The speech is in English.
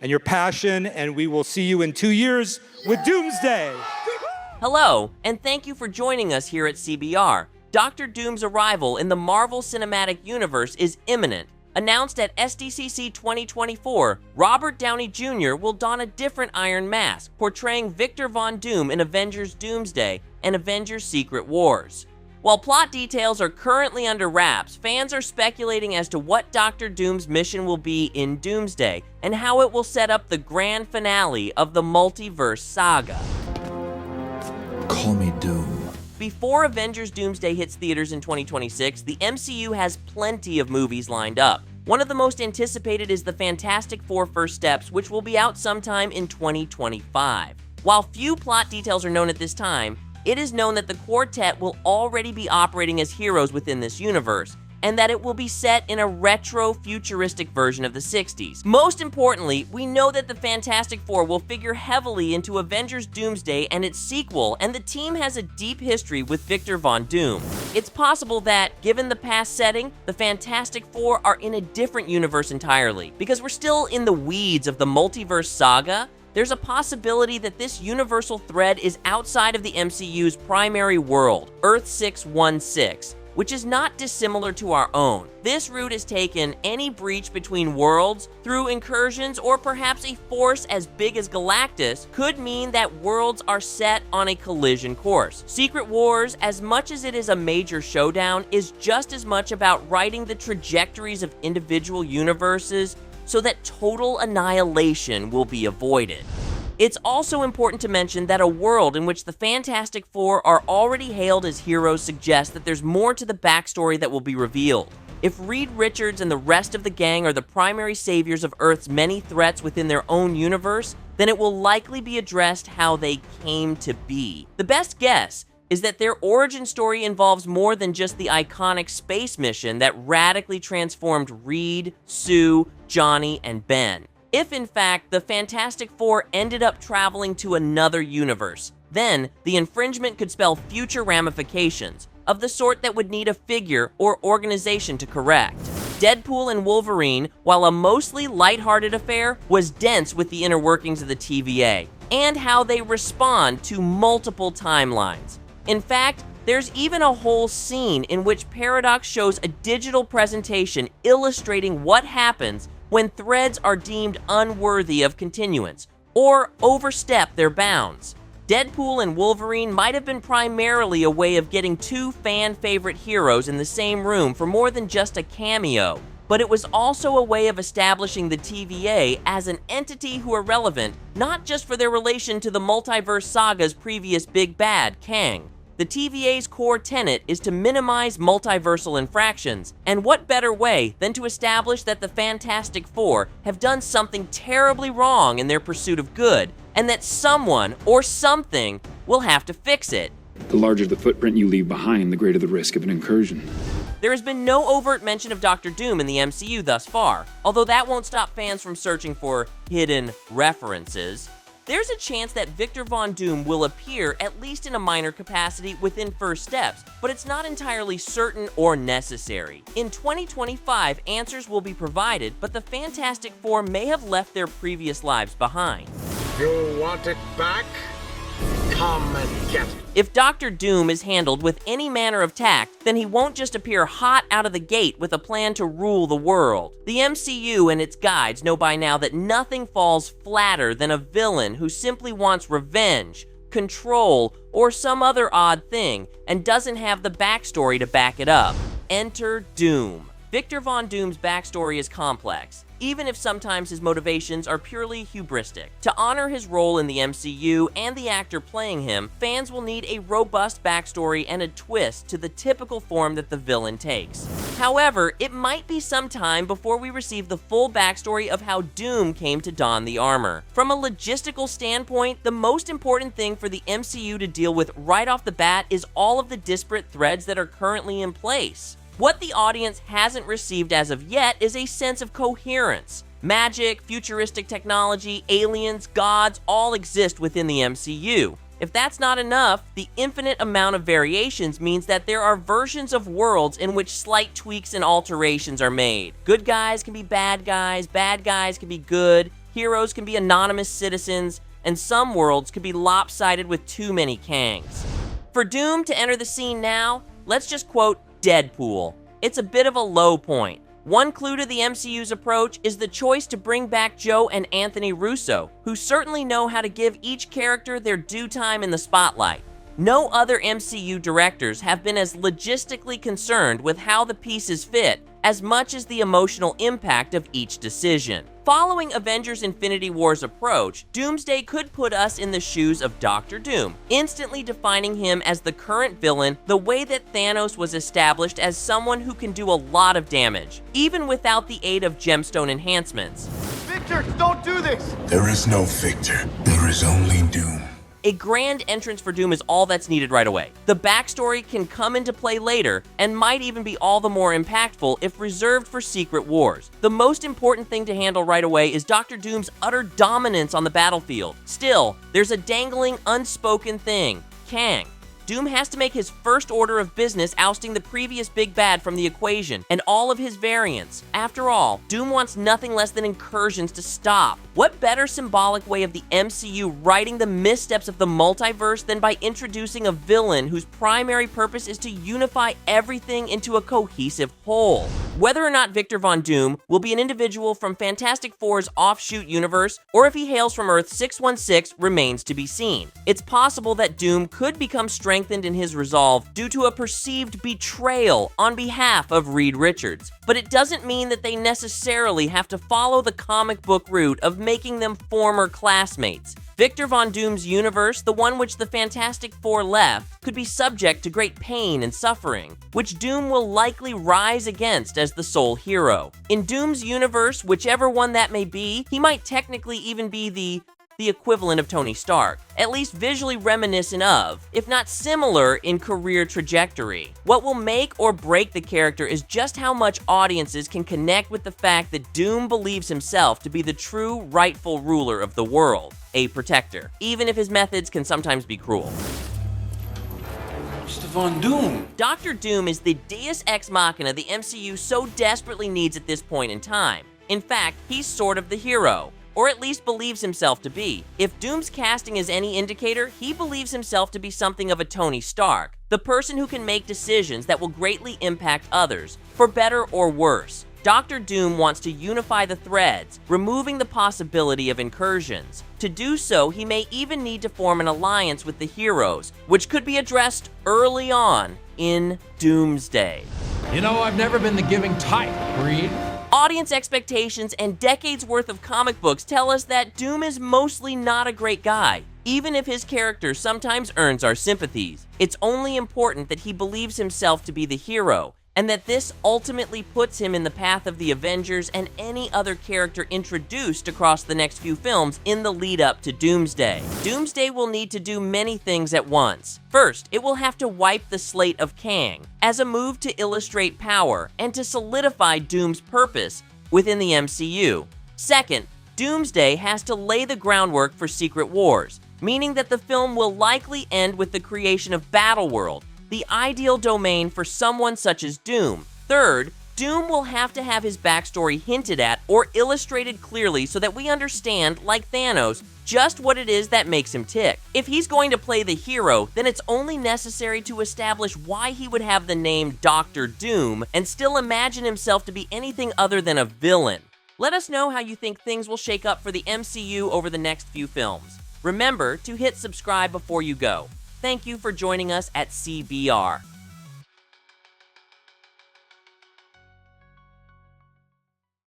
and your passion, and we will see you in 2 years with Doomsday. Hello, and thank you for joining us here at CBR. Dr. Doom's arrival in the Marvel Cinematic Universe is imminent. Announced at SDCC 2024, Robert Downey Jr. will don a different Iron Mask, portraying Victor Von Doom in Avengers Doomsday and Avengers Secret Wars. While plot details are currently under wraps, fans are speculating as to what Dr. Doom's mission will be in Doomsday and how it will set up the grand finale of the multiverse saga. Call me Doom. Before Avengers Doomsday hits theaters in 2026, the MCU has plenty of movies lined up. One of the most anticipated is the Fantastic Four First Steps, which will be out sometime in 2025. While few plot details are known at this time, it is known that the quartet will already be operating as heroes within this universe, and that it will be set in a retro-futuristic version of the 60s. Most importantly, we know that the Fantastic Four will figure heavily into Avengers Doomsday and its sequel, and the team has a deep history with Victor Von Doom. It's possible that, given the past setting, the Fantastic Four are in a different universe entirely. Because we're still in the weeds of the multiverse saga, there's a possibility that this universal thread is outside of the MCU's primary world, Earth 616, which is not dissimilar to our own. This route has taken any breach between worlds through incursions, or perhaps a force as big as Galactus could mean that worlds are set on a collision course. Secret Wars, as much as it is a major showdown, is just as much about writing the trajectories of individual universes so that total annihilation will be avoided. It's also important to mention that a world in which the Fantastic Four are already hailed as heroes suggests that there's more to the backstory that will be revealed. If Reed Richards and the rest of the gang are the primary saviors of Earth's many threats within their own universe, then it will likely be addressed how they came to be. The best guess is that their origin story involves more than just the iconic space mission that radically transformed Reed, Sue, Johnny, and Ben. If, in fact, the Fantastic Four ended up traveling to another universe, then the infringement could spell future ramifications, of the sort that would need a figure or organization to correct. Deadpool and Wolverine, while a mostly lighthearted affair, was dense with the inner workings of the TVA, and how they respond to multiple timelines. In fact, there's even a whole scene in which Paradox shows a digital presentation illustrating what happens when threads are deemed unworthy of continuance, or overstep their bounds. Deadpool and Wolverine might have been primarily a way of getting two fan-favorite heroes in the same room for more than just a cameo, but it was also a way of establishing the TVA as an entity who are relevant, not just for their relation to the multiverse saga's previous big bad, Kang. The TVA's core tenet is to minimize multiversal infractions, and what better way than to establish that the Fantastic Four have done something terribly wrong in their pursuit of good, and that someone or something will have to fix it. The larger the footprint you leave behind, the greater the risk of an incursion. There has been no overt mention of Dr. Doom in the MCU thus far, although that won't stop fans from searching for hidden references. There's a chance that Victor Von Doom will appear, at least in a minor capacity, within First Steps, but it's not entirely certain or necessary. In 2025, answers will be provided, but the Fantastic Four may have left their previous lives behind. You want it back? Come and get it. If Dr. Doom is handled with any manner of tact, then he won't just appear hot out of the gate with a plan to rule the world. The MCU and its guides know by now that nothing falls flatter than a villain who simply wants revenge, control, or some other odd thing, and doesn't have the backstory to back it up. Enter Doom. Victor Von Doom's backstory is complex, even if sometimes his motivations are purely hubristic. To honor his role in the MCU and the actor playing him, fans will need a robust backstory and a twist to the typical form that the villain takes. However, it might be some time before we receive the full backstory of how Doom came to don the armor. From a logistical standpoint, the most important thing for the MCU to deal with right off the bat is all of the disparate threads that are currently in place. What the audience hasn't received as of yet is a sense of coherence. Magic, futuristic technology, aliens, gods all exist within the MCU. If that's not enough, the infinite amount of variations means that there are versions of worlds in which slight tweaks and alterations are made. Good guys can be bad guys can be good, heroes can be anonymous citizens, and some worlds could be lopsided with too many Kangs. For Doom to enter the scene now, let's just quote Deadpool. It's a bit of a low point. One clue to the MCU's approach is the choice to bring back Joe and Anthony Russo, who certainly know how to give each character their due time in the spotlight. No other MCU directors have been as logistically concerned with how the pieces fit as much as the emotional impact of each decision. Following Avengers Infinity War's approach, Doomsday could put us in the shoes of Dr. Doom, instantly defining him as the current villain the way that Thanos was established as someone who can do a lot of damage, even without the aid of gemstone enhancements. Victor, don't do this! There is no Victor. There is only Doom. A grand entrance for Doom is all that's needed right away. The backstory can come into play later, and might even be all the more impactful if reserved for Secret Wars. The most important thing to handle right away is Dr. Doom's utter dominance on the battlefield. Still, there's a dangling, unspoken thing: Kang. Doom has to make his first order of business ousting the previous big bad from the equation, and all of his variants. After all, Doom wants nothing less than incursions to stop. What better symbolic way of the MCU righting the missteps of the multiverse than by introducing a villain whose primary purpose is to unify everything into a cohesive whole? Whether or not Victor Von Doom will be an individual from Fantastic Four's offshoot universe, or if he hails from Earth 616 remains to be seen. It's possible that Doom could become strengthened in his resolve due to a perceived betrayal on behalf of Reed Richards, but it doesn't mean that they necessarily have to follow the comic book route of making them former classmates. Victor Von Doom's universe, the one which the Fantastic Four left, could be subject to great pain and suffering, which Doom will likely rise against as the sole hero. In Doom's universe, whichever one that may be, he might technically even be the equivalent of Tony Stark, at least visually reminiscent of, if not similar in career trajectory. What will make or break the character is just how much audiences can connect with the fact that Doom believes himself to be the true rightful ruler of the world, a protector, even if his methods can sometimes be cruel. Mr. Von Doom. Dr. Doom is the deus ex machina the MCU so desperately needs at this point in time. In fact, he's sort of the hero, or at least believes himself to be. If Doom's casting is any indicator, he believes himself to be something of a Tony Stark, the person who can make decisions that will greatly impact others, for better or worse. Dr. Doom wants to unify the threads, removing the possibility of incursions. To do so, he may even need to form an alliance with the heroes, which could be addressed early on in Doomsday. You know, I've never been the giving type, Reed. Audience expectations and decades worth of comic books tell us that Doom is mostly not a great guy, even if his character sometimes earns our sympathies. It's only important that he believes himself to be the hero, and that this ultimately puts him in the path of the Avengers and any other character introduced across the next few films in the lead up to Doomsday. Doomsday will need to do many things at once. First, it will have to wipe the slate of Kang, as a move to illustrate power and to solidify Doom's purpose within the MCU. Second, Doomsday has to lay the groundwork for Secret Wars, meaning that the film will likely end with the creation of Battleworld, the ideal domain for someone such as Doom. Third, Doom will have to have his backstory hinted at or illustrated clearly so that we understand, like Thanos, just what it is that makes him tick. If he's going to play the hero, then it's only necessary to establish why he would have the name Dr. Doom and still imagine himself to be anything other than a villain. Let us know how you think things will shake up for the MCU over the next few films. Remember to hit subscribe before you go. Thank you for joining us at CBR.